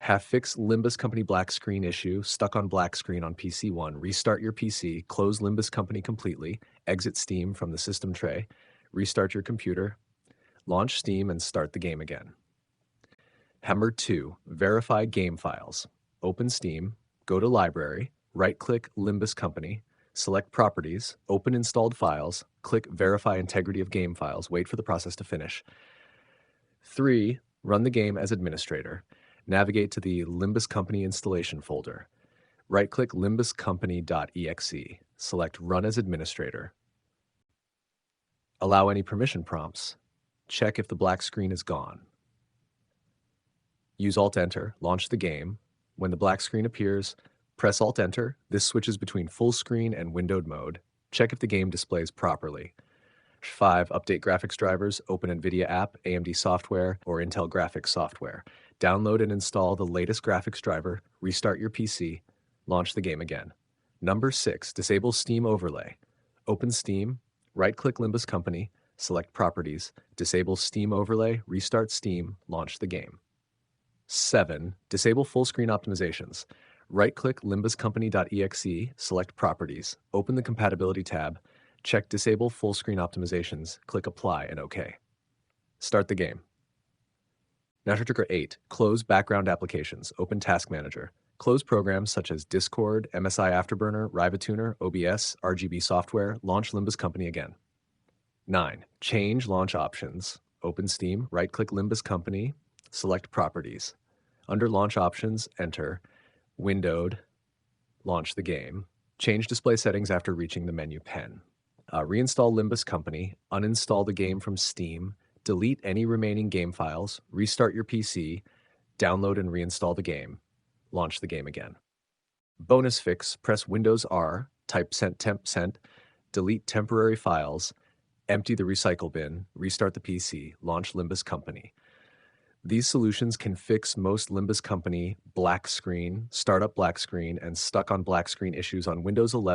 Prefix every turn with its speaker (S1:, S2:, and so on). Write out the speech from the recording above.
S1: Have fixed Limbus Company black screen issue, stuck on black screen on PC 1. Restart your PC, close Limbus Company completely, exit Steam from the system tray, restart your computer, launch Steam and start the game again. Hammer 2, verify game files. Open Steam, go to Library, right-click Limbus Company, select Properties, open installed files, click Verify Integrity of Game Files, wait for the process to finish. 3, run the game as administrator. Navigate to the Limbus Company installation folder. Right-click limbuscompany.exe. Select Run as Administrator. Allow any permission prompts. Check if the black screen is gone. Use Alt-Enter, launch the game. When the black screen appears, press Alt-Enter. This switches between full screen and windowed mode. Check if the game displays properly. 5. Update graphics drivers, open NVIDIA app, AMD software, or Intel graphics software. Download and install the latest graphics driver, restart your PC, launch the game again. Number 6. Disable Steam overlay. Open Steam, right-click Limbus Company, select Properties, disable Steam overlay, restart Steam, launch the game. 7. Disable full screen optimizations. Right-click limbuscompany.exe, select Properties, open the Compatibility tab, check Disable Full Screen Optimizations, click Apply and OK. Start the game. Now to trigger 8. Close background applications, open Task Manager. Close programs such as Discord, MSI Afterburner, Rivatuner, OBS, RGB software, launch Limbus Company again. 9. Change launch options. Open Steam, right-click Limbus Company, select Properties. Under Launch Options, enter Windowed, launch the game. Change display settings after reaching the menu pen. Reinstall Limbus Company, uninstall the game from Steam, delete any remaining game files, restart your PC, download and reinstall the game, launch the game again. Bonus fix, press Windows R, type %temp%, delete temporary files, empty the recycle bin, restart the PC, launch Limbus Company. These solutions can fix most Limbus Company black screen, startup black screen, and stuck on black screen issues on Windows 11